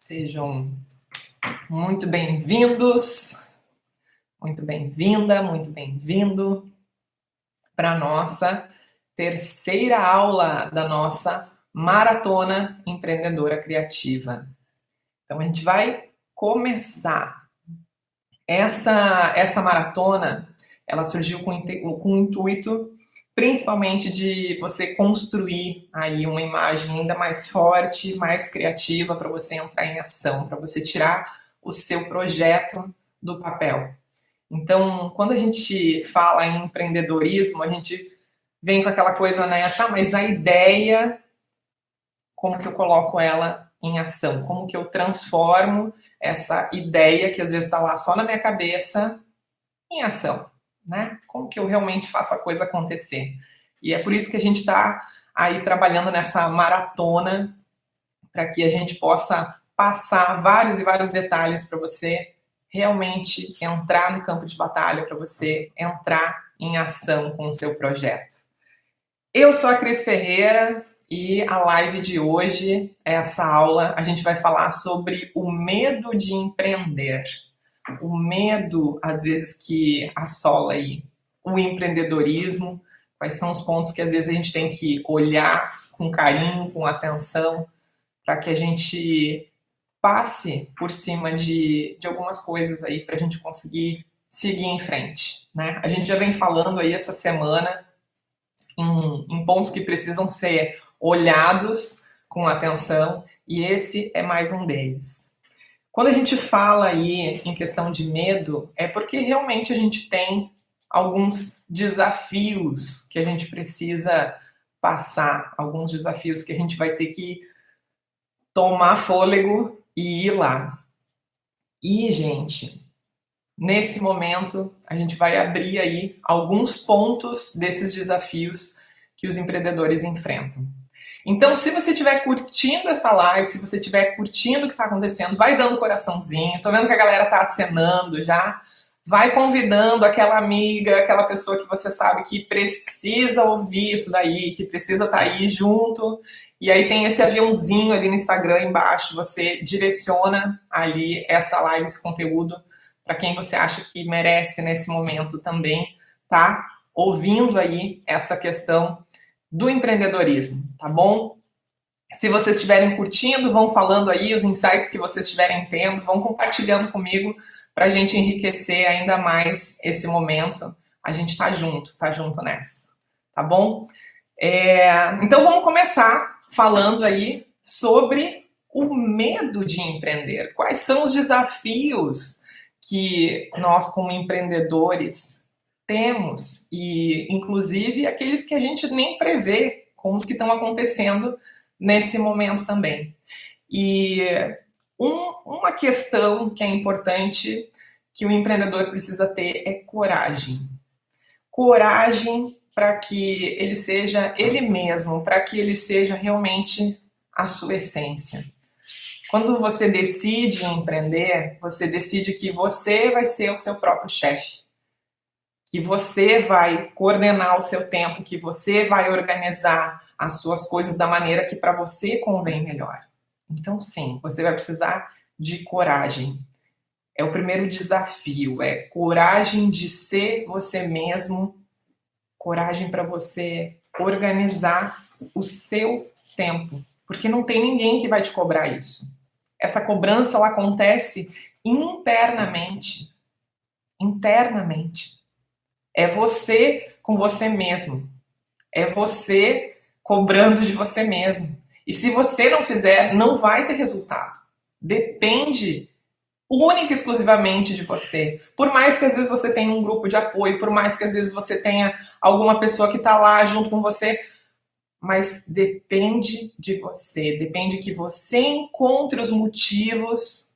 Sejam muito bem-vindos, muito bem-vinda, muito bem-vindo para a nossa terceira aula da nossa Maratona Empreendedora Criativa. Então, a gente vai começar. Essa maratona, ela surgiu com o intuito principalmente de você construir aí uma imagem ainda mais forte, mais criativa para você entrar em ação, para você tirar o seu projeto do papel. Então, quando a gente fala em empreendedorismo, a gente vem com aquela coisa, né? Tá, mas a ideia, como que eu coloco ela em ação? Como que eu transformo essa ideia que às vezes está lá só na minha cabeça em ação? Né? Como que eu realmente faço a coisa acontecer? E é por isso que a gente está aí trabalhando nessa maratona para que a gente possa passar vários e vários detalhes para você realmente entrar no campo de batalha, para você entrar em ação com o seu projeto. Eu sou a Cris Ferreira e a live de hoje, essa aula, a gente vai falar sobre o medo de empreender. O medo, às vezes, que assola aí o empreendedorismo, quais são os pontos que às vezes a gente tem que olhar com carinho, com atenção, para que a gente passe por cima de algumas coisas aí, para a gente conseguir seguir em frente. Né? A gente já vem falando aí essa semana em pontos que precisam ser olhados com atenção, e esse é mais um deles. Quando a gente fala aí em questão de medo, é porque realmente a gente tem alguns desafios que a gente precisa passar, alguns desafios que a gente vai ter que tomar fôlego e ir lá. E, gente, nesse momento, a gente vai abrir aí alguns pontos desses desafios que os empreendedores enfrentam. Então, se você estiver curtindo essa live, se você estiver curtindo o que está acontecendo, vai dando coraçãozinho. Tô vendo que a galera está acenando já. Vai convidando aquela amiga, aquela pessoa que você sabe que precisa ouvir isso daí, que precisa estar aí junto. E aí tem esse aviãozinho ali no Instagram embaixo, você direciona ali essa live, esse conteúdo, para quem você acha que merece nesse momento também, tá? Ouvindo aí essa questão do empreendedorismo, tá bom? Se vocês estiverem curtindo, vão falando aí os insights que vocês estiverem tendo, vão compartilhando comigo para a gente enriquecer ainda mais esse momento. A gente tá junto nessa, tá bom? Então vamos começar falando aí sobre o medo de empreender. Quais são os desafios que nós, como empreendedores, temos, e inclusive aqueles que a gente nem prevê, como os que estão acontecendo nesse momento também. E uma questão que é importante que o empreendedor precisa ter é coragem. Coragem para que ele seja ele mesmo, para que ele seja realmente a sua essência. Quando você decide empreender, você decide que você vai ser o seu próprio chefe, que você vai coordenar o seu tempo, que você vai organizar as suas coisas da maneira que para você convém melhor. Então, sim, você vai precisar de coragem. É o primeiro desafio, é coragem de ser você mesmo, coragem para você organizar o seu tempo, porque não tem ninguém que vai te cobrar isso. Essa cobrança, ela acontece internamente. Internamente. É você com você mesmo. É você cobrando de você mesmo. E se você não fizer, não vai ter resultado. Depende única e exclusivamente de você. Por mais que às vezes você tenha um grupo de apoio, por mais que às vezes você tenha alguma pessoa que está lá junto com você, mas depende de você. Depende que você encontre os motivos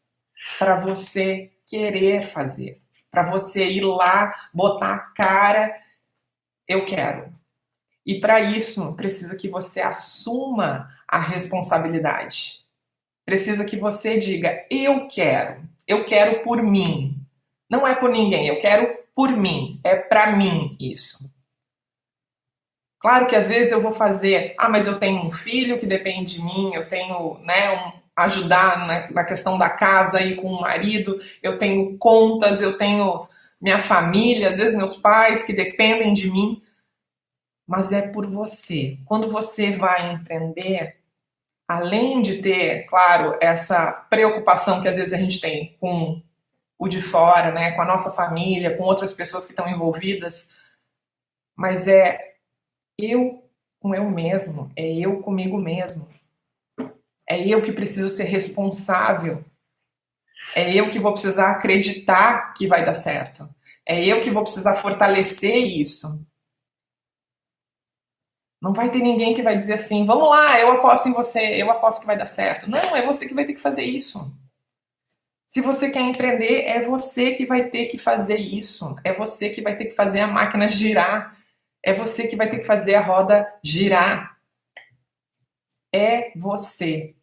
para você querer fazer. Para você ir lá, botar a cara, eu quero. E para isso, precisa que você assuma a responsabilidade. Precisa que você diga, eu quero por mim. Não é por ninguém, eu quero por mim, é para mim isso. Claro que às vezes eu vou fazer, mas eu tenho um filho que depende de mim, eu tenho, né, ajudar na questão da casa aí com o marido, eu tenho contas, eu tenho minha família, às vezes meus pais que dependem de mim, mas é por você. Quando você vai empreender, além de ter, claro, essa preocupação que às vezes a gente tem com o de fora, né, com a nossa família, com outras pessoas que estão envolvidas, mas é eu com eu mesmo, é eu comigo mesmo. É eu que preciso ser responsável. É eu que vou precisar acreditar que vai dar certo. É eu que vou precisar fortalecer isso. Não vai ter ninguém que vai dizer assim, vamos lá, eu aposto em você, eu aposto que vai dar certo. Não, é você que vai ter que fazer isso. Se você quer empreender, é você que vai ter que fazer isso. É você que vai ter que fazer a máquina girar. É você que vai ter que fazer a roda girar. É você.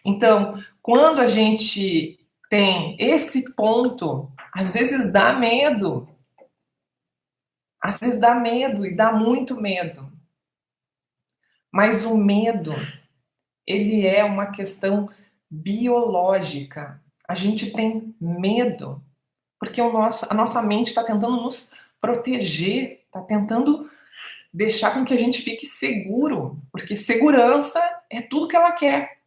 Então, quando a gente tem esse ponto, às vezes dá medo. Às vezes dá medo e dá muito medo. Mas o medo, ele é uma questão biológica. A gente tem medo porque a nossa mente está tentando nos proteger, está tentando deixar com que a gente fique seguro, porque segurança é tudo que ela quer,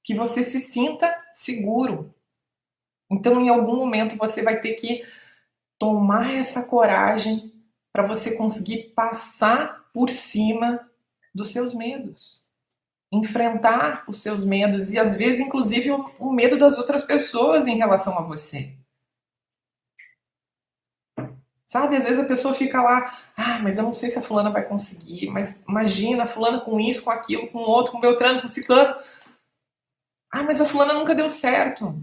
que você se sinta seguro. Então, em algum momento, você vai ter que tomar essa coragem para você conseguir passar por cima dos seus medos. Enfrentar os seus medos e, às vezes, inclusive, o medo das outras pessoas em relação a você. Sabe, às vezes a pessoa fica lá, mas eu não sei se a fulana vai conseguir, mas imagina, a fulana com isso, com aquilo, com o outro, com o Beltrano, com o ciclano. Mas a fulana nunca deu certo.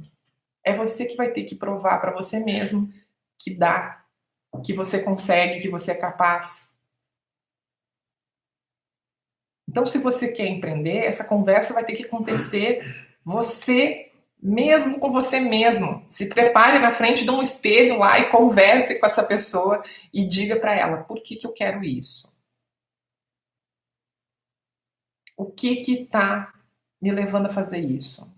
É você que vai ter que provar para você mesmo que dá, que você consegue, que você é capaz. Então, se você quer empreender, essa conversa vai ter que acontecer você mesmo com você mesmo. Se prepare na frente de um espelho lá e converse com essa pessoa e diga para ela, por que eu quero isso? O que está me levando a fazer isso?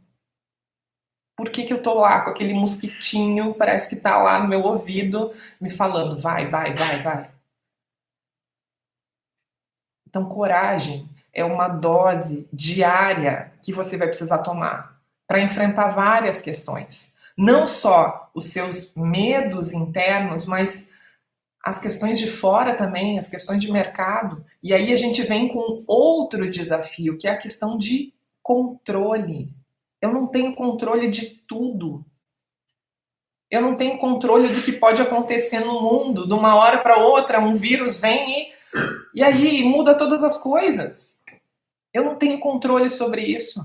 Por que eu tô lá com aquele mosquitinho, parece que tá lá no meu ouvido, me falando, vai, vai, vai, vai. Então, coragem é uma dose diária que você vai precisar tomar para enfrentar várias questões. Não só os seus medos internos, mas as questões de fora também, as questões de mercado. E aí a gente vem com outro desafio, que é a questão de controle. Eu não tenho controle de tudo. Eu não tenho controle do que pode acontecer no mundo. De uma hora para outra, um vírus vem e aí muda todas as coisas. Eu não tenho controle sobre isso.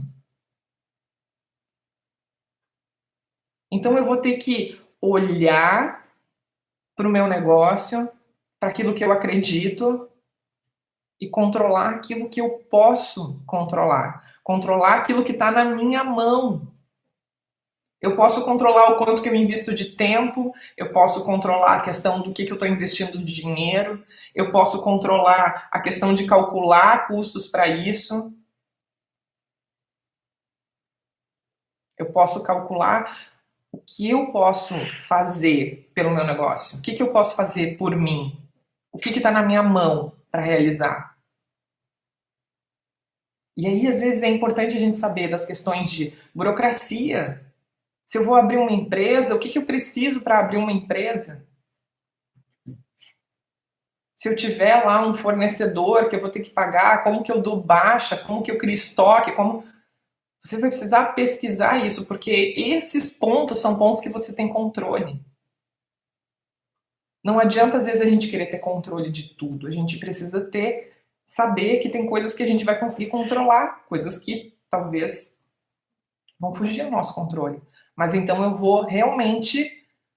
Então eu vou ter que olhar para o meu negócio, para aquilo que eu acredito e controlar aquilo que eu posso controlar. Controlar aquilo que está na minha mão. Eu posso controlar o quanto que eu invisto de tempo, eu posso controlar a questão do que eu estou investindo de dinheiro, eu posso controlar a questão de calcular custos para isso. Eu posso calcular o que eu posso fazer pelo meu negócio, o que eu posso fazer por mim, o que está na minha mão para realizar. E aí, às vezes, é importante a gente saber das questões de burocracia. Se eu vou abrir uma empresa, o que eu preciso para abrir uma empresa? Se eu tiver lá um fornecedor que eu vou ter que pagar, como que eu dou baixa, como que eu crio estoque, como... Você vai precisar pesquisar isso, porque esses pontos são pontos que você tem controle. Não adianta, às vezes, a gente querer ter controle de tudo. A gente precisa saber que tem coisas que a gente vai conseguir controlar, coisas que talvez vão fugir do nosso controle. Mas então eu vou realmente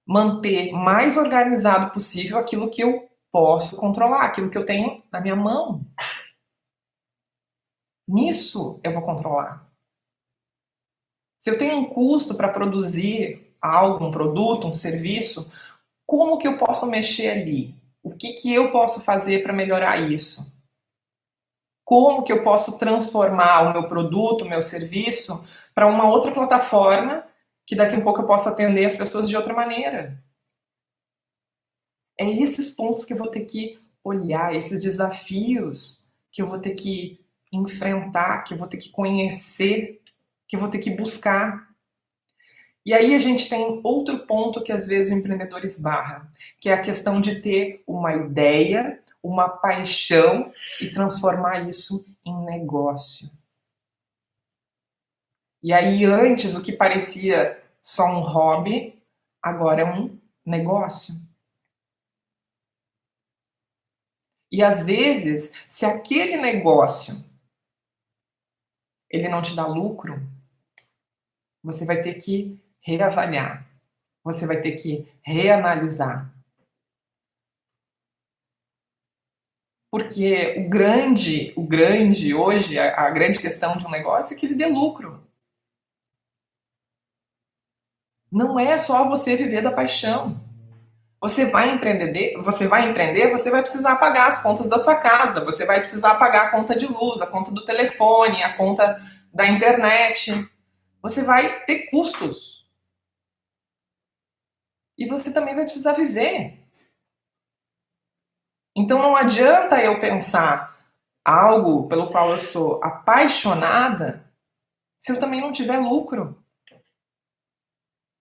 manter mais organizado possível aquilo que eu posso controlar, aquilo que eu tenho na minha mão. Nisso eu vou controlar. Se eu tenho um custo para produzir algo, um produto, um serviço, como que eu posso mexer ali? O que eu posso fazer para melhorar isso? Como que eu posso transformar o meu produto, o meu serviço, para uma outra plataforma que daqui a pouco eu possa atender as pessoas de outra maneira? É esses pontos que eu vou ter que olhar, esses desafios que eu vou ter que enfrentar, que eu vou ter que conhecer, que eu vou ter que buscar. E aí a gente tem outro ponto que às vezes o empreendedor esbarra, que é a questão de ter uma ideia, uma paixão e transformar isso em negócio. E aí antes o que parecia só um hobby, agora é um negócio. E às vezes, se aquele negócio ele não te dá lucro, você vai ter que reavaliar, você vai ter que reanalisar. Porque o grande hoje, a grande questão de um negócio é que ele dê lucro. Não é só você viver da paixão. Você vai empreender, você vai precisar pagar as contas da sua casa, você vai precisar pagar a conta de luz, a conta do telefone, a conta da internet. Você vai ter custos. E você também vai precisar viver. Então não adianta eu pensar algo pelo qual eu sou apaixonada se eu também não tiver lucro.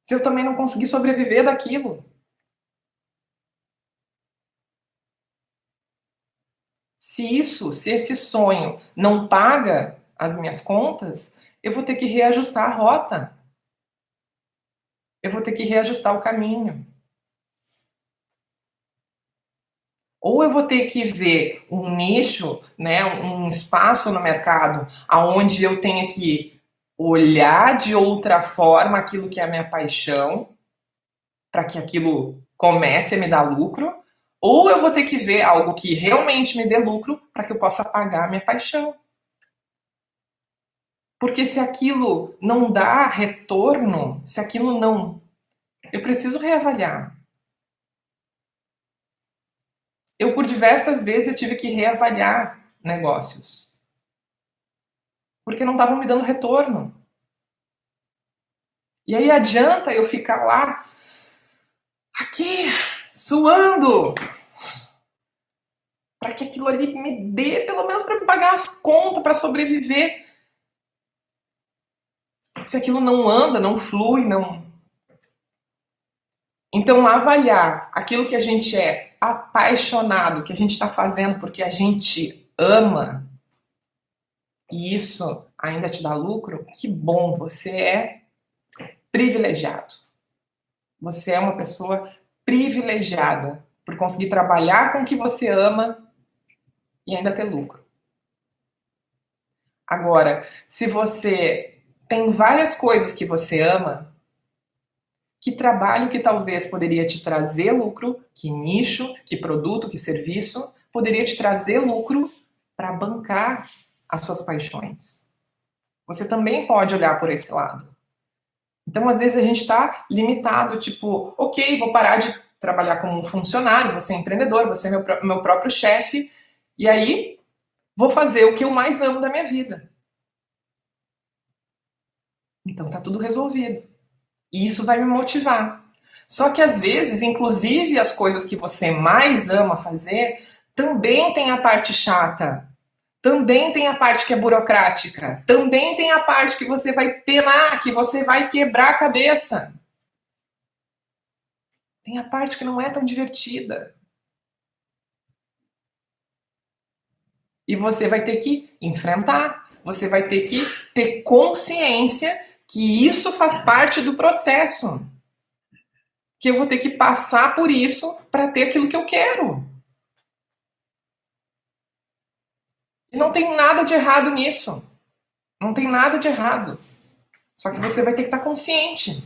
Se eu também não conseguir sobreviver daquilo. Se esse sonho não paga as minhas contas, eu vou ter que reajustar a rota. Eu vou ter que reajustar o caminho. Ou eu vou ter que ver um nicho, né, um espaço no mercado aonde eu tenha que olhar de outra forma aquilo que é a minha paixão, para que aquilo comece a me dar lucro, ou eu vou ter que ver algo que realmente me dê lucro para que eu possa pagar a minha paixão. Porque se aquilo não dá retorno, se aquilo não. Eu preciso reavaliar. Eu, por diversas vezes, eu tive que reavaliar negócios. Porque não estavam me dando retorno. E aí adianta eu ficar lá, aqui, suando, para que aquilo ali me dê, pelo menos para pagar as contas, para sobreviver. Se aquilo não anda, não flui, não. Então, avaliar aquilo que a gente é apaixonado, que a gente está fazendo porque a gente ama, e isso ainda te dá lucro, que bom, você é privilegiado. Você é uma pessoa privilegiada por conseguir trabalhar com o que você ama e ainda ter lucro. Agora, se você tem várias coisas que você ama, que trabalho que talvez poderia te trazer lucro, que nicho, que produto, que serviço, poderia te trazer lucro para bancar as suas paixões. Você também pode olhar por esse lado. Então, às vezes, a gente está limitado, tipo, ok, vou parar de trabalhar como um funcionário, vou ser empreendedor, vou ser meu próprio chefe, e aí vou fazer o que eu mais amo da minha vida. Então, tá tudo resolvido. E isso vai me motivar. Só que às vezes, inclusive as coisas que você mais ama fazer, também tem a parte chata. Também tem a parte que é burocrática. Também tem a parte que você vai penar, que você vai quebrar a cabeça. Tem a parte que não é tão divertida. E você vai ter que enfrentar. Você vai ter que ter consciência que isso faz parte do processo. Que eu vou ter que passar por isso para ter aquilo que eu quero. E não tem nada de errado nisso. Não tem nada de errado. Só que você vai ter que estar consciente.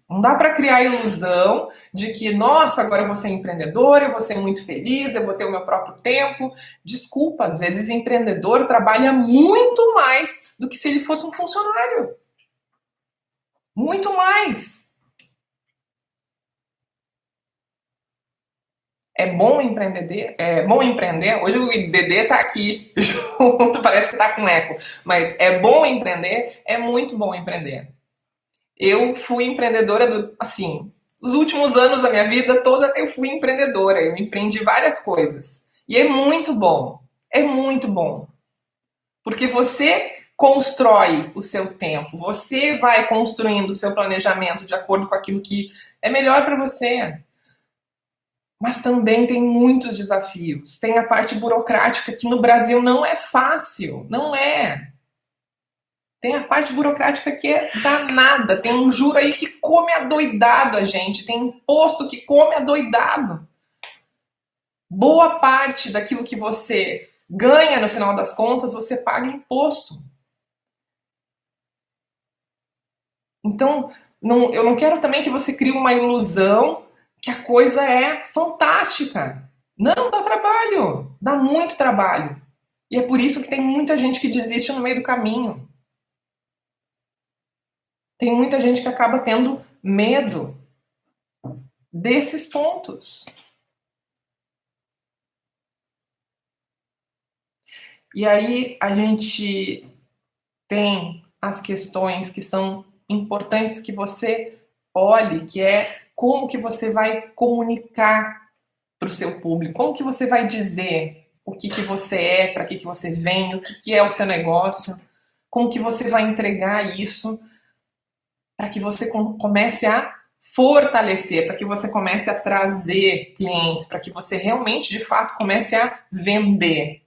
Não dá para criar a ilusão de que, nossa, agora eu vou ser empreendedor, eu vou ser muito feliz, eu vou ter o meu próprio tempo. Desculpa, às vezes empreendedor trabalha muito mais do que se ele fosse um funcionário. Muito mais. É bom empreender? É bom empreender? Hoje o Dedê tá aqui junto, parece que tá com eco. Mas é bom empreender? É muito bom empreender. Eu fui empreendedora, assim, os últimos anos da minha vida toda eu fui empreendedora. Eu empreendi várias coisas. E é muito bom. É muito bom. Porque você constrói o seu tempo, você vai construindo o seu planejamento de acordo com aquilo que é melhor para você. Mas também tem muitos desafios. Tem a parte burocrática que no Brasil não é fácil, não é. Tem a parte burocrática que é danada. Tem um juro aí que come adoidado a gente. Tem imposto que come adoidado. Boa parte daquilo que você ganha no final das contas, você paga imposto. Então, eu não quero também que você crie uma ilusão que a coisa é fantástica. Não, dá trabalho. Dá muito trabalho. E é por isso que tem muita gente que desiste no meio do caminho. Tem muita gente que acaba tendo medo desses pontos. E aí a gente tem as questões que são importantes que você olhe, que é como que você vai comunicar para o seu público, como que você vai dizer o que você é, para que você vem, o que é o seu negócio, como que você vai entregar isso para que você comece a fortalecer, para que você comece a trazer clientes, para que você realmente, de fato, comece a vender.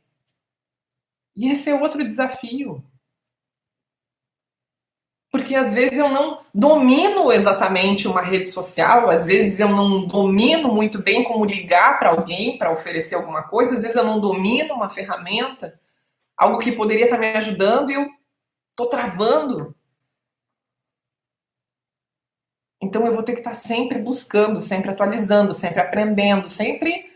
E esse é outro desafio. Porque às vezes eu não domino exatamente uma rede social, às vezes eu não domino muito bem como ligar para alguém para oferecer alguma coisa, às vezes eu não domino uma ferramenta, algo que poderia estar me ajudando e eu estou travando. Então eu vou ter que estar sempre buscando, sempre atualizando, sempre aprendendo, sempre.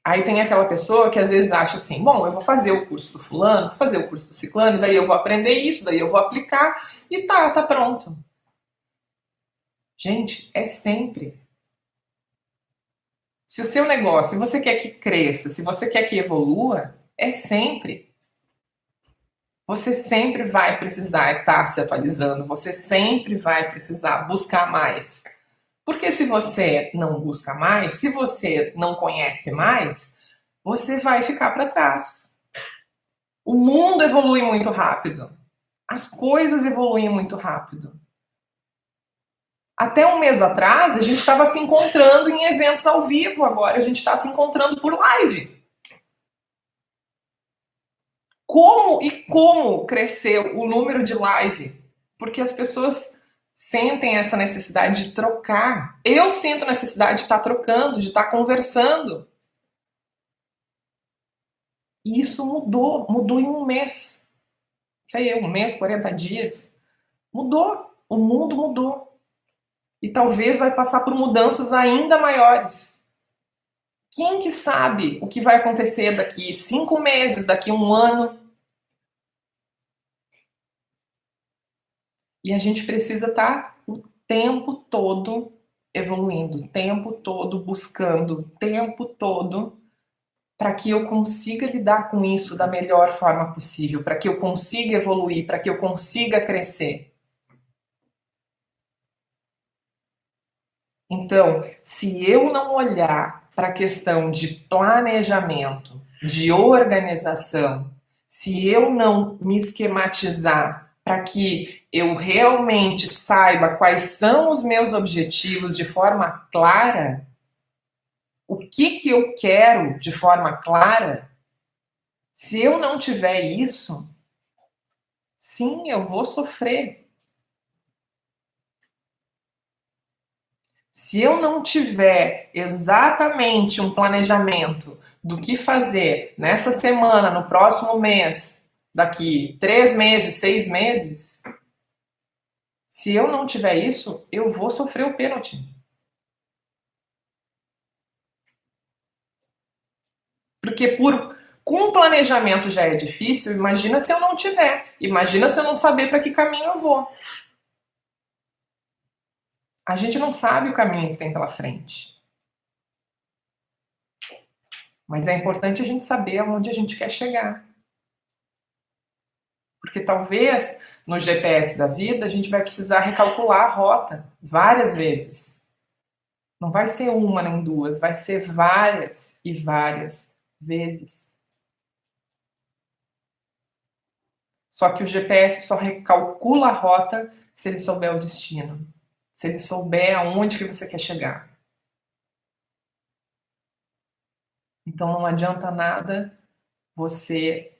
Aí tem aquela pessoa que às vezes acha assim, bom, eu vou fazer o curso do fulano, vou fazer o curso do ciclano, daí eu vou aprender isso, daí eu vou aplicar e tá pronto. Gente, é sempre. Se o seu negócio, se você quer que cresça, se você quer que evolua, é sempre. Você sempre vai precisar estar se atualizando, você sempre vai precisar buscar mais. Porque se você não busca mais, se você não conhece mais, você vai ficar para trás. O mundo evolui muito rápido. As coisas evoluem muito rápido. Até um mês atrás, a gente estava se encontrando em eventos ao vivo, agora a gente está se encontrando por live. Como cresceu o número de live? Porque as pessoas sentem essa necessidade de trocar. Eu sinto necessidade de estar trocando, de estar conversando. E isso mudou em um mês. Sei eu, um mês, 40 dias. Mudou. O mundo mudou. E talvez vai passar por mudanças ainda maiores. Quem que sabe o que vai acontecer daqui 5 meses, daqui 1 ano? E a gente precisa estar o tempo todo evoluindo, o tempo todo buscando, o tempo todo para que eu consiga lidar com isso da melhor forma possível, para que eu consiga evoluir, para que eu consiga crescer. Então, se eu não olhar para a questão de planejamento, de organização, se eu não me esquematizar para que eu realmente saiba quais são os meus objetivos de forma clara, o que eu quero de forma clara, se eu não tiver isso, sim, eu vou sofrer. Se eu não tiver exatamente um planejamento do que fazer nessa semana, no próximo mês, daqui 3 meses, 6 meses, se eu não tiver isso, eu vou sofrer o pênalti. Porque com planejamento já é difícil, imagina se eu não tiver. Imagina se eu não saber para que caminho eu vou. A gente não sabe o caminho que tem pela frente. Mas é importante a gente saber aonde a gente quer chegar. Porque talvez no GPS da vida a gente vai precisar recalcular a rota várias vezes. Não vai ser uma nem duas, vai ser várias e várias vezes. Só que o GPS só recalcula a rota se ele souber o destino. Se ele souber aonde que você quer chegar. Então não adianta nada você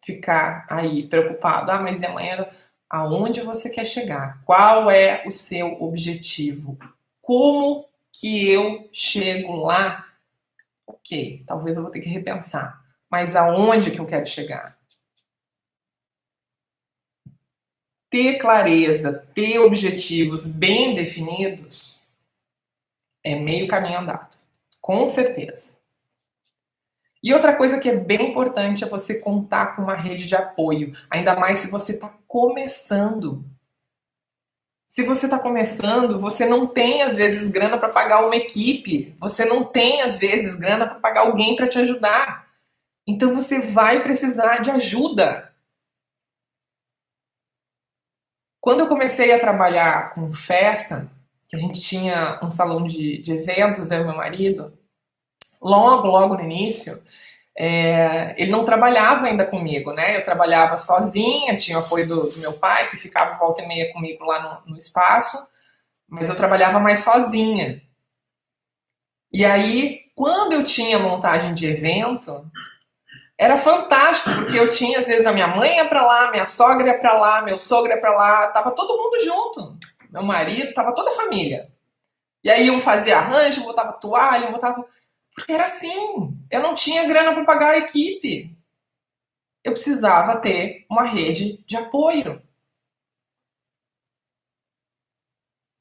ficar aí preocupado. Ah, mas e amanhã? Aonde você quer chegar? Qual é o seu objetivo? Como que eu chego lá? Ok, talvez eu vou ter que repensar. Mas aonde que eu quero chegar? Ter clareza, ter objetivos bem definidos é meio caminho andado. Com certeza. E outra coisa que é bem importante é você contar com uma rede de apoio, ainda mais se você está começando. Se você está começando, você não tem às vezes grana para pagar uma equipe, você não tem às vezes grana para pagar alguém para te ajudar. Então você vai precisar de ajuda. Quando eu comecei a trabalhar com festa, que a gente tinha um salão de eventos, eu e meu marido, logo no início, ele não trabalhava ainda comigo, né? Eu trabalhava sozinha, tinha o apoio do meu pai, que ficava volta e meia comigo lá no espaço, mas eu trabalhava mais sozinha. E aí, quando eu tinha montagem de evento, era fantástico, porque eu tinha, às vezes, a minha mãe ia pra lá, minha sogra ia pra lá, meu sogro ia pra lá, tava todo mundo junto. Meu marido, tava toda a família. E aí um fazia arranjo, botava toalha, botava... Porque era assim, eu não tinha grana para pagar a equipe. Eu precisava ter uma rede de apoio.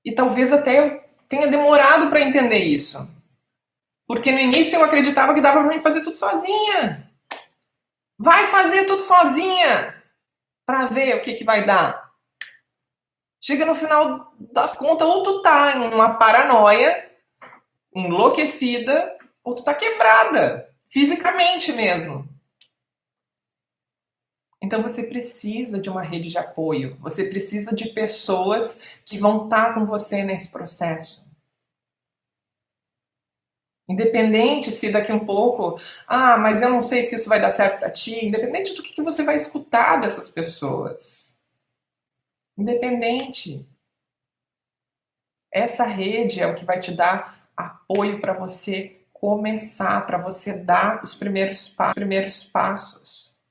E talvez até eu tenha demorado para entender isso. Porque no início eu acreditava que dava para mim fazer tudo sozinha. Vai fazer tudo sozinha para ver o que vai dar. Chega no final das contas, ou tu tá em uma paranoia, enlouquecida, ou tu tá quebrada, fisicamente mesmo. Então você precisa de uma rede de apoio, você precisa de pessoas que vão estar com você nesse processo. Independente se daqui um pouco, mas eu não sei se isso vai dar certo para ti, independente do que você vai escutar dessas pessoas. Independente. Essa rede é o que vai te dar apoio para você começar, para você dar os primeiros passos.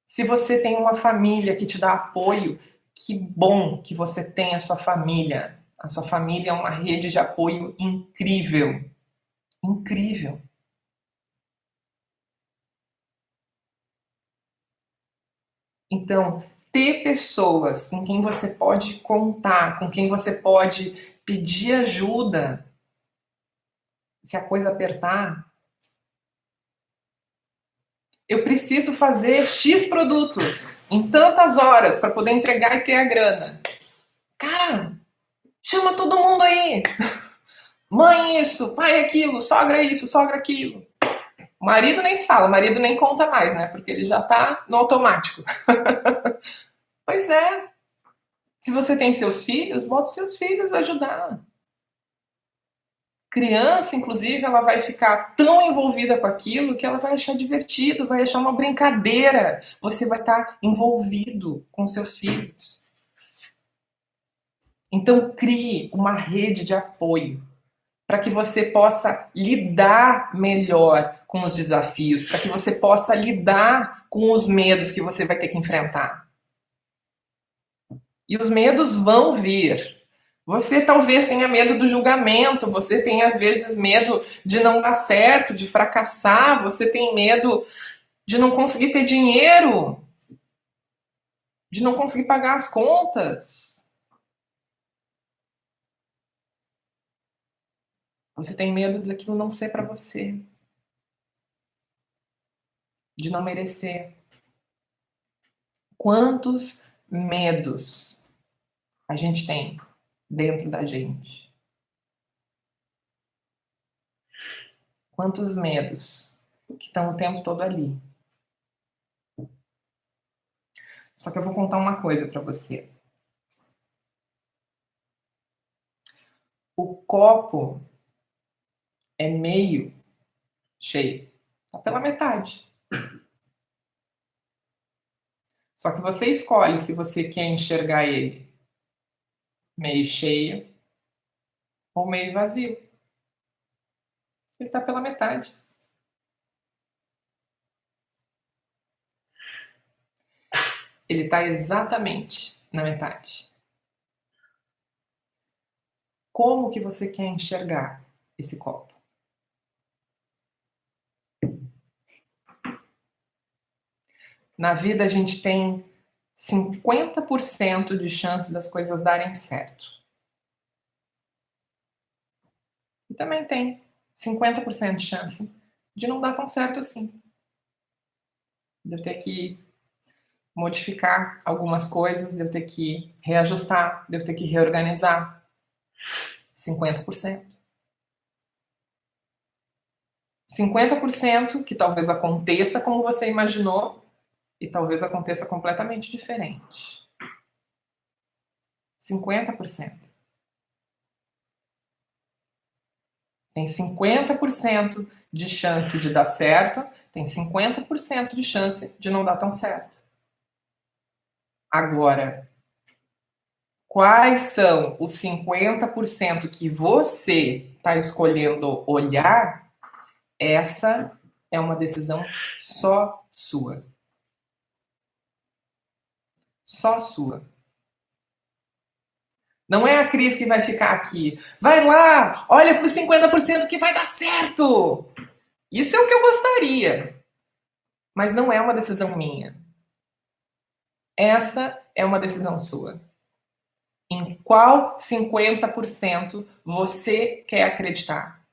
Se você tem uma família que te dá apoio, que bom que você tem a sua família. A sua família é uma rede de apoio incrível. Incrível. Então, ter pessoas com quem você pode contar, com quem você pode pedir ajuda, se a coisa apertar. Eu preciso fazer X produtos em tantas horas para poder entregar e ter a grana. Cara, chama todo mundo aí. Mãe isso, pai aquilo, sogra isso, sogra aquilo. O marido nem se fala, o marido nem conta mais, né? Porque ele já tá no automático. Pois é. Se você tem seus filhos, bota seus filhos a ajudar. Criança, inclusive, ela vai ficar tão envolvida com aquilo que ela vai achar divertido, vai achar uma brincadeira. Você vai estar envolvido com seus filhos. Então, crie uma rede de apoio para que você possa lidar melhor com os desafios, para que você possa lidar com os medos que você vai ter que enfrentar. E os medos vão vir. Você talvez tenha medo do julgamento, você tem às vezes medo de não dar certo, de fracassar, você tem medo de não conseguir ter dinheiro, de não conseguir pagar as contas. Você tem medo daquilo não ser para você, de não merecer. Quantos medos a gente tem dentro da gente? Quantos medos que estão o tempo todo ali? Só que eu vou contar uma coisa para você. O copo é meio cheio. Tá pela metade. Só que você escolhe se você quer enxergar ele meio cheio ou meio vazio. Ele tá pela metade. Ele está exatamente na metade. Como que você quer enxergar esse copo? Na vida a gente tem 50% de chance das coisas darem certo. E também tem 50% de chance de não dar tão certo assim. De eu ter que modificar algumas coisas, de eu ter que reajustar, de eu ter que reorganizar. 50%. 50% que talvez aconteça como você imaginou e talvez aconteça completamente diferente. 50%. Tem 50% de chance de dar certo, tem 50% de chance de não dar tão certo. Agora, quais são os 50% que você está escolhendo olhar? Essa é uma decisão só sua. Só sua. Não é a Cris que vai ficar aqui. Vai lá, olha para os 50% que vai dar certo. Isso é o que eu gostaria. Mas não é uma decisão minha. Essa é uma decisão sua. Em qual 50% você quer acreditar?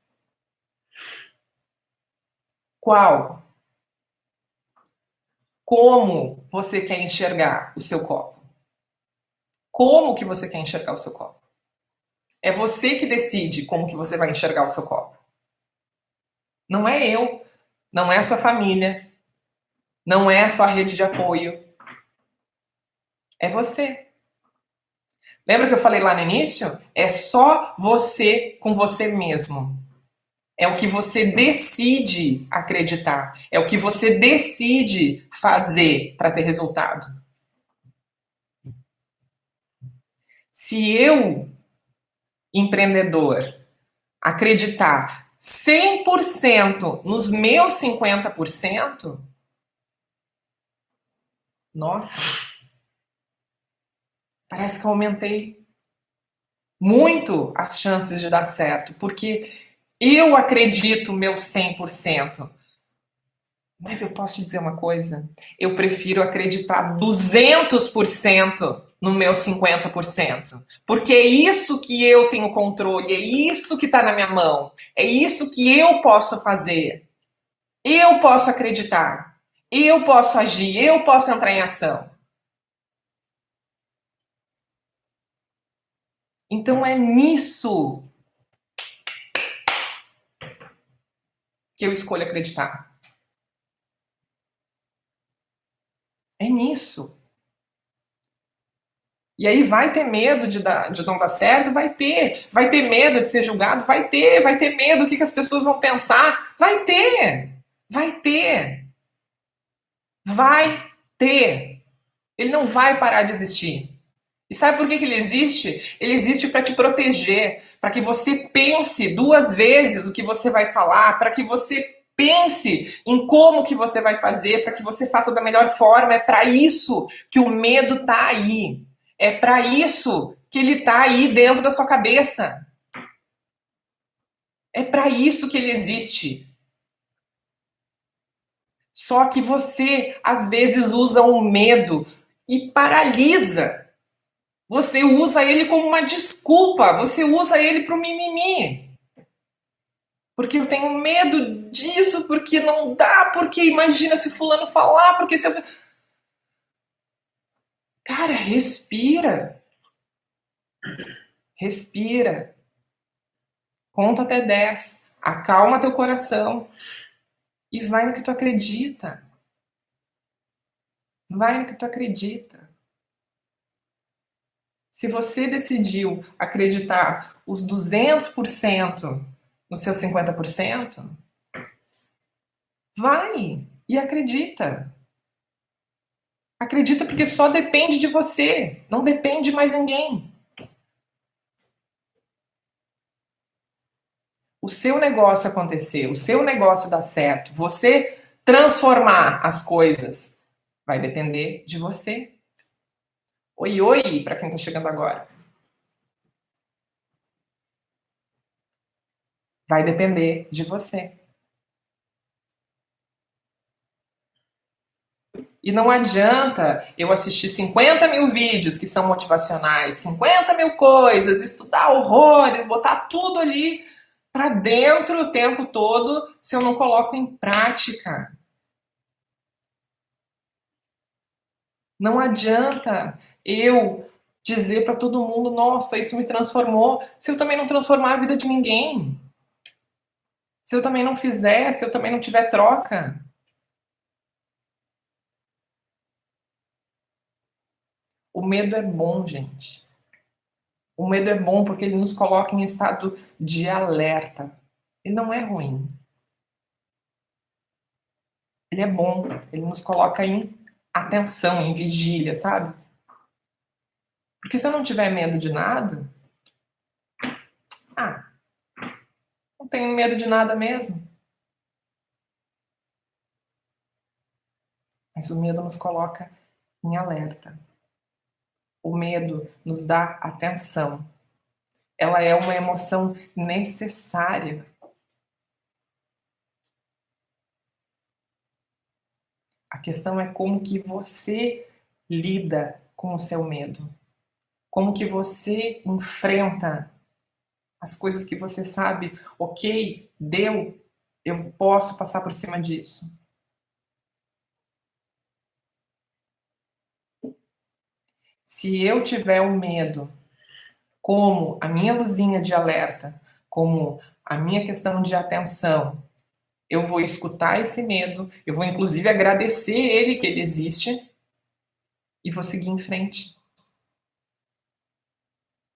Qual? Como você quer enxergar o seu copo? Como que você quer enxergar o seu copo? É você que decide como que você vai enxergar o seu copo. Não é eu, não é a sua família, não é a sua rede de apoio. É você. Lembra que eu falei lá no início? É só você com você mesmo. É o que você decide acreditar. É o que você decide fazer para ter resultado. Se eu, empreendedor, acreditar 100% nos meus 50%, nossa, parece que eu aumentei muito as chances de dar certo, porque eu acredito meus 100%. Mas eu posso te dizer uma coisa? Eu prefiro acreditar 200% no meu 50%. Porque é isso que eu tenho controle, é isso que está na minha mão, é isso que eu posso fazer. Eu posso acreditar, eu posso agir, eu posso entrar em ação. Então é nisso que eu escolho acreditar. É nisso. E aí vai ter medo de não dar certo? Vai ter. Vai ter medo de ser julgado? Vai ter. Vai ter medo do que as pessoas vão pensar? Vai ter. Vai ter. Vai ter. Ele não vai parar de existir. E sabe por que ele existe? Ele existe para te proteger, para que você pense duas vezes o que você vai falar, para que você pense em como que você vai fazer, para que você faça da melhor forma. É para isso que o medo tá aí. É para isso que ele tá aí dentro da sua cabeça. É para isso que ele existe. Só que você, às vezes, usa o medo e paralisa. Você usa ele como uma desculpa. Você usa ele para o mimimi. Porque eu tenho medo disso, porque não dá, porque imagina se fulano falar, porque se eu... Cara, respira. Respira. Conta até 10. Acalma teu coração. E vai no que tu acredita. Vai no que tu acredita. Se você decidiu acreditar os 200% no seu 50%, vai e acredita. Acredita porque só depende de você, não depende de mais ninguém. O seu negócio acontecer, o seu negócio dar certo, você transformar as coisas, vai depender de você. Oi, oi, para quem está chegando agora. Vai depender de você. E não adianta eu assistir 50 mil vídeos que são motivacionais, 50 mil coisas, estudar horrores, botar tudo ali para dentro o tempo todo, se eu não coloco em prática. Não adianta eu dizer para todo mundo, nossa, isso me transformou, se eu também não transformar a vida de ninguém. Se eu também não fizer, se eu também não tiver troca. O medo é bom, gente. O medo é bom porque ele nos coloca em estado de alerta. Ele não é ruim. Ele é bom. Ele nos coloca em atenção, em vigília, sabe? Porque se eu não tiver medo de nada, não tenho medo de nada mesmo. Mas o medo nos coloca em alerta. O medo nos dá atenção. Ela é uma emoção necessária. A questão é como que você lida com o seu medo. Como que você enfrenta as coisas que você sabe, ok, deu, eu posso passar por cima disso. Se eu tiver o medo como a minha luzinha de alerta, como a minha questão de atenção, eu vou escutar esse medo, eu vou inclusive agradecer ele que ele existe e vou seguir em frente.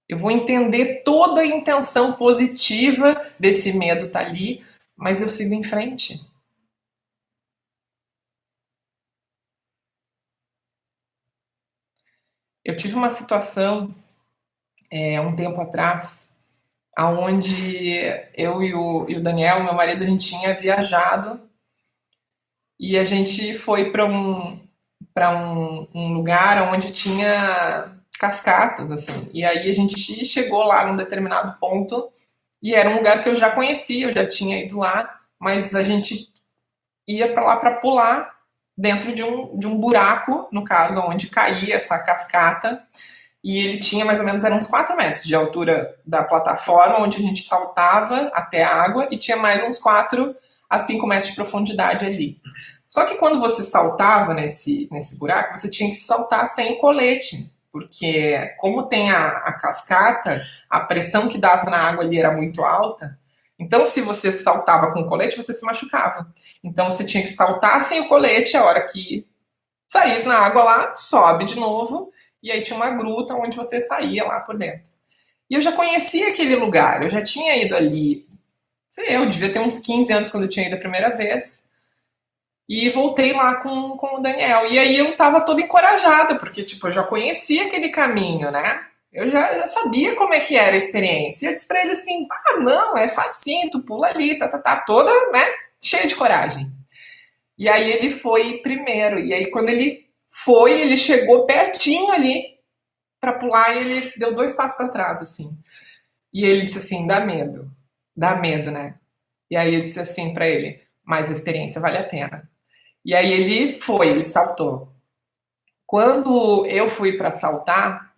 Eu vou entender toda a intenção positiva desse medo estar ali, mas eu sigo em frente. Eu tive uma situação um tempo atrás, aonde eu e o Daniel, meu marido, a gente tinha viajado e a gente foi para um lugar onde tinha cascatas, assim. E aí a gente chegou lá num determinado ponto e era um lugar que eu já conhecia, eu já tinha ido lá, mas a gente ia para lá para pular dentro de um buraco, no caso, onde caía essa cascata. E ele tinha mais ou menos, eram uns 4 metros de altura da plataforma, onde a gente saltava até a água, e tinha mais uns 4 a 5 metros de profundidade ali. Só que quando você saltava nesse buraco, você tinha que saltar sem colete, porque como tem a cascata, a pressão que dava na água ali era muito alta, então se você saltava com colete, você se machucava. Então você tinha que saltar sem o colete, a hora que saísse na água lá, sobe de novo, e aí tinha uma gruta onde você saía lá por dentro. E eu já conhecia aquele lugar, eu já tinha ido ali, sei eu, devia ter uns 15 anos quando eu tinha ido a primeira vez, e voltei lá com o Daniel. E aí eu tava toda encorajada, porque tipo, eu já conhecia aquele caminho, né? Eu já sabia como é que era a experiência. E eu disse pra ele assim, não, é facinho, tu pula ali, toda, né, cheia de coragem. E aí ele foi primeiro, e aí quando ele foi, ele chegou pertinho ali para pular e ele deu 2 passos para trás, assim. E ele disse assim, dá medo, né? E aí eu disse assim para ele, mas a experiência vale a pena. E aí ele foi, ele saltou. Quando eu fui para saltar,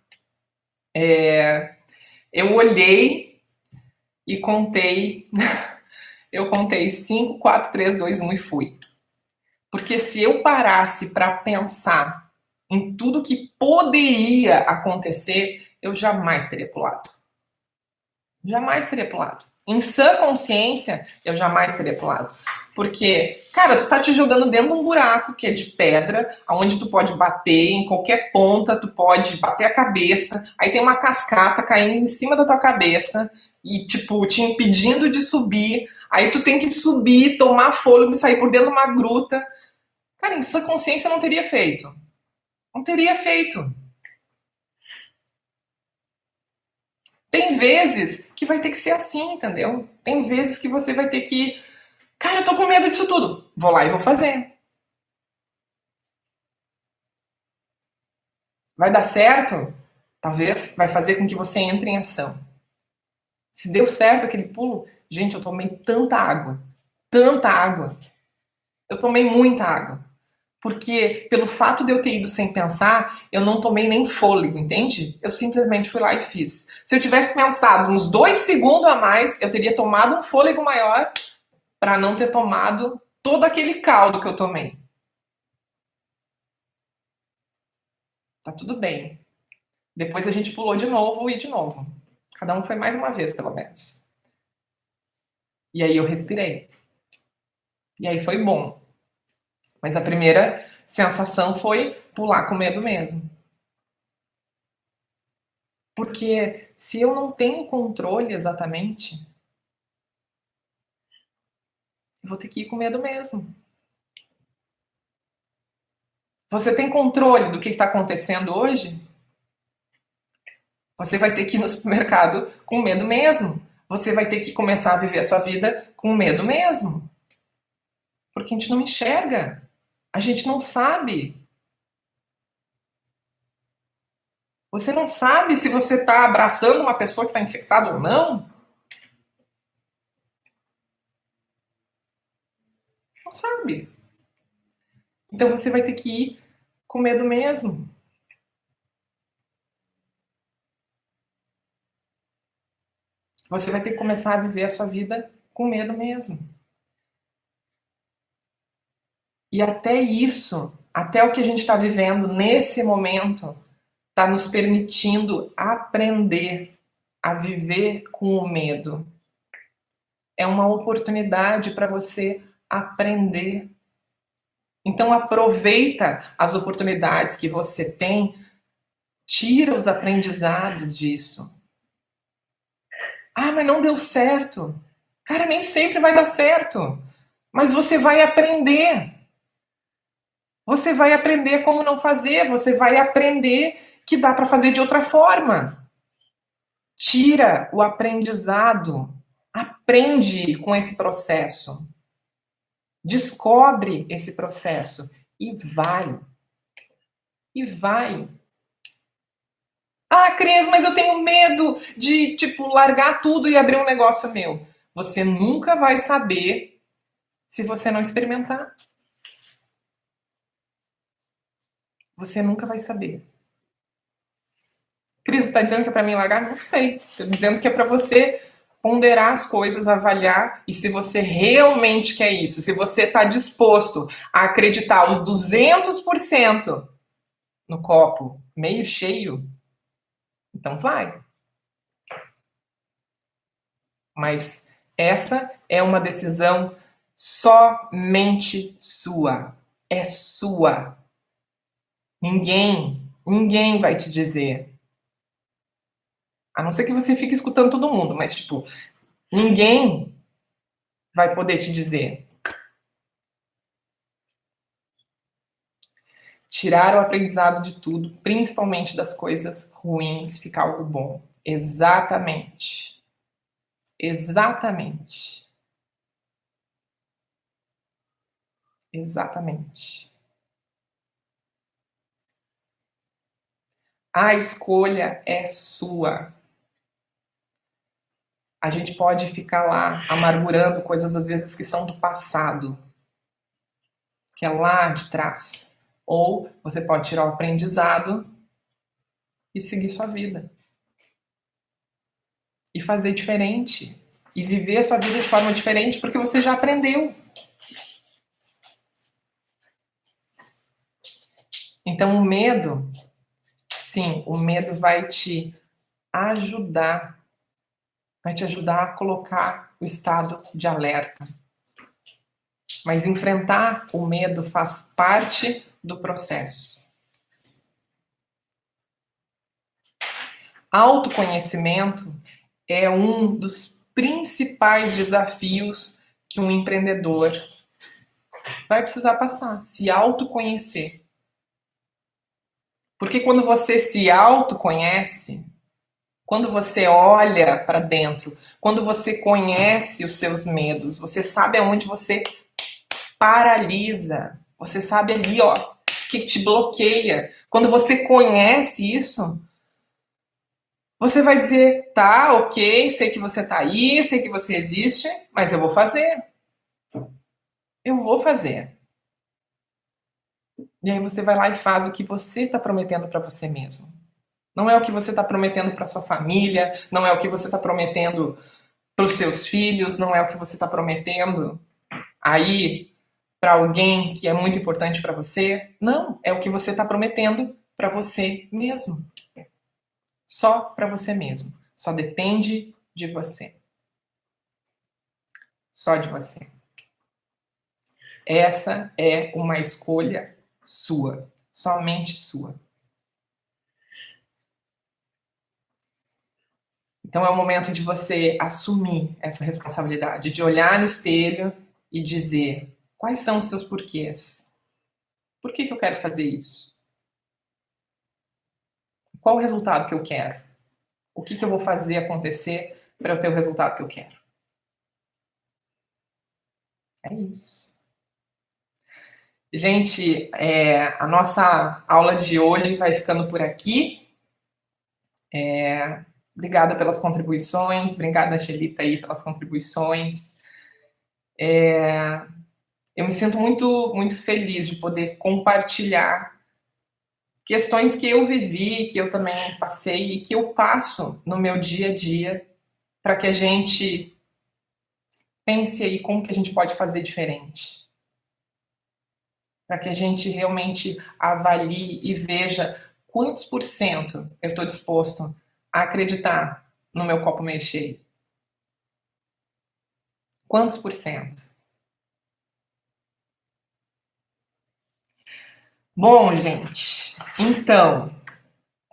eu olhei e contei, eu contei 5, 4, 3, 2, 1 e fui. Porque se eu parasse para pensar em tudo que poderia acontecer, eu jamais teria pulado. Jamais teria pulado. Em sã consciência, eu jamais teria pulado. Porque, cara, tu tá te jogando dentro de um buraco que é de pedra, onde tu pode bater em qualquer ponta, tu pode bater a cabeça, aí tem uma cascata caindo em cima da tua cabeça e, tipo, te impedindo de subir, aí tu tem que subir, tomar fôlego e sair por dentro de uma gruta. Cara, em sã consciência eu não teria feito. Não teria feito. Tem vezes que vai ter que ser assim, entendeu? Tem vezes que você vai ter que... Cara, eu tô com medo disso tudo. Vou lá e vou fazer. Vai dar certo? Talvez vai fazer com que você entre em ação. Se deu certo aquele pulo, gente, eu tomei tanta água. Tanta água. Eu tomei muita água. Porque pelo fato de eu ter ido sem pensar, eu não tomei nem fôlego, entende? Eu simplesmente fui lá e fiz. Se eu tivesse pensado uns 2 segundos a mais, eu teria tomado um fôlego maior para não ter tomado todo aquele caldo que eu tomei. Tá tudo bem. Depois a gente pulou de novo e de novo. Cada um foi mais uma vez, pelo menos. E aí eu respirei. E aí foi bom. Mas a primeira sensação foi pular com medo mesmo. Porque se eu não tenho controle exatamente, eu vou ter que ir com medo mesmo. Você tem controle do que está acontecendo hoje? Você vai ter que ir no supermercado com medo mesmo. Você vai ter que começar a viver a sua vida com medo mesmo. Porque a gente não enxerga. A gente não sabe. Você não sabe se você está abraçando uma pessoa que está infectada ou não. Não sabe. Então você vai ter que ir com medo mesmo. Você vai ter que começar a viver a sua vida com medo mesmo. E até isso, até o que a gente está vivendo nesse momento, está nos permitindo aprender a viver com o medo. É uma oportunidade para você aprender. Então aproveita as oportunidades que você tem, tira os aprendizados disso. Ah, mas não deu certo. Cara, nem sempre vai dar certo. Mas você vai aprender. Você vai aprender como não fazer, você vai aprender que dá para fazer de outra forma. Tira o aprendizado, aprende com esse processo. Descobre esse processo e vai. E vai. Ah, Cris, mas eu tenho medo de, tipo, largar tudo e abrir um negócio meu. Você nunca vai saber se você não experimentar. Você nunca vai saber. Cris, está dizendo que é para mim largar? Não sei. Estou dizendo que é para você ponderar as coisas, avaliar, e se você realmente quer isso, se você está disposto a acreditar os 200% no copo meio cheio, então vai. Mas essa é uma decisão somente sua. É sua. Ninguém vai te dizer. A não ser que você fique escutando todo mundo, mas, tipo, ninguém vai poder te dizer. Tirar o aprendizado de tudo, principalmente das coisas ruins, ficar algo bom. Exatamente. Exatamente. Exatamente. A escolha é sua. A gente pode ficar lá amargurando coisas às vezes que são do passado, que é lá de trás. Ou você pode tirar o aprendizado e seguir sua vida. E fazer diferente. E viver a sua vida de forma diferente porque você já aprendeu. Então o medo, sim, o medo vai te ajudar, vai te ajudar a colocar o estado de alerta. Mas enfrentar o medo faz parte do processo. Autoconhecimento é um dos principais desafios que um empreendedor vai precisar passar, se autoconhecer. Porque quando você se autoconhece, quando você olha para dentro, quando você conhece os seus medos, você sabe aonde você paralisa, você sabe ali, ó, que te bloqueia. Quando você conhece isso, você vai dizer, tá, ok, sei que você tá aí, sei que você existe, mas eu vou fazer. Eu vou fazer. E aí você vai lá e faz o que você está prometendo para você mesmo. Não é o que você está prometendo para sua família, não é o que você está prometendo para os seus filhos, não é o que você está prometendo aí para alguém que é muito importante para você. Não, é o que você está prometendo para você mesmo. Só para você mesmo. Só depende de você. Só de você. Essa é uma escolha sua, somente sua. Então é o momento de você assumir essa responsabilidade, de olhar no espelho e dizer quais são os seus porquês. Por que eu quero fazer isso? Qual o resultado que eu quero? O que eu vou fazer acontecer para eu ter o resultado que eu quero? É isso. Gente, a nossa aula de hoje vai ficando por aqui. Obrigada pelas contribuições, obrigada, Angelita, aí, pelas contribuições. Eu me sinto muito, muito feliz de poder compartilhar questões que eu vivi, que eu também passei e que eu passo no meu dia a dia para que a gente pense aí como que a gente pode fazer diferente. Para que a gente realmente avalie e veja quantos por cento eu estou disposto a acreditar no meu copo meio cheio. Quantos por cento? Bom, gente, então,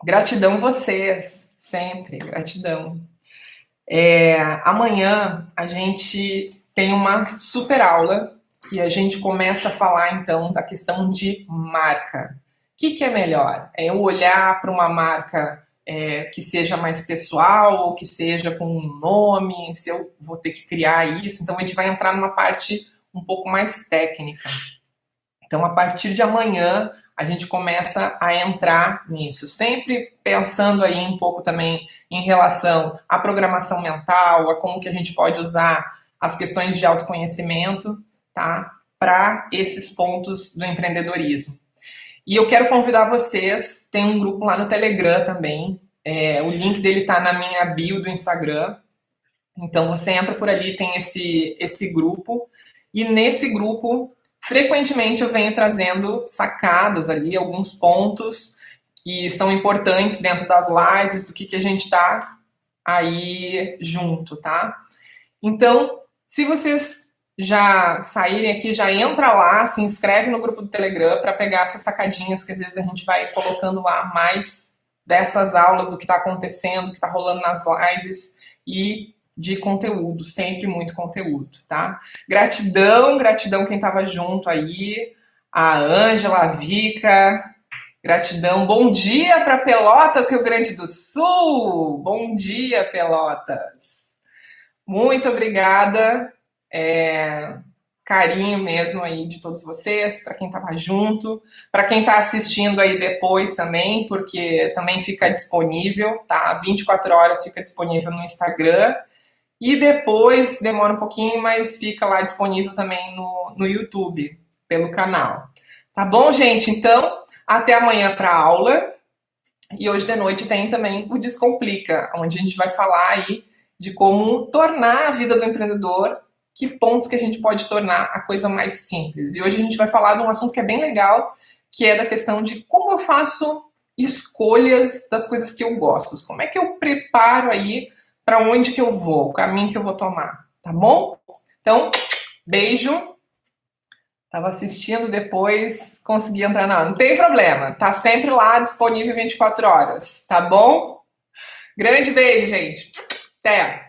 gratidão vocês, sempre, gratidão. Amanhã a gente tem uma super aula que a gente começa a falar, então, da questão de marca. O que é melhor? É eu olhar para uma marca que seja mais pessoal ou que seja com um nome, se eu vou ter que criar isso. Então, a gente vai entrar numa parte um pouco mais técnica. Então, a partir de amanhã, a gente começa a entrar nisso, sempre pensando aí um pouco também em relação à programação mental, a como que a gente pode usar as questões de autoconhecimento, tá, para esses pontos do empreendedorismo. E eu quero convidar vocês, tem um grupo lá no Telegram também, o link dele está na minha bio do Instagram, então você entra por ali, tem esse grupo, e nesse grupo frequentemente eu venho trazendo sacadas ali, alguns pontos que são importantes dentro das lives, do que a gente está aí junto, tá? Então, se vocês já saírem aqui, já entra lá, se inscreve no grupo do Telegram para pegar essas sacadinhas que às vezes a gente vai colocando lá mais dessas aulas, do que está acontecendo, do que está rolando nas lives e de conteúdo, sempre muito conteúdo, tá? Gratidão, gratidão quem estava junto aí, a Ângela, a Vika, gratidão. Bom dia para Pelotas, Rio Grande do Sul. Bom dia, Pelotas. Muito obrigada. Carinho mesmo aí de todos vocês, para quem estava junto, para quem está assistindo aí depois também, porque também fica disponível, tá? 24 horas fica disponível no Instagram. E depois, demora um pouquinho, mas fica lá disponível também no YouTube, pelo canal. Tá bom, gente? Então, até amanhã para a aula. E hoje de noite tem também o Descomplica, onde a gente vai falar aí de como tornar a vida do empreendedor, que pontos que a gente pode tornar a coisa mais simples. E hoje a gente vai falar de um assunto que é bem legal, que é da questão de como eu faço escolhas das coisas que eu gosto. Como é que eu preparo aí para onde que eu vou, o caminho que eu vou tomar, tá bom? Então, beijo. Tava assistindo depois, consegui entrar não tem problema, tá sempre lá disponível 24 horas, tá bom? Grande beijo, gente. Até!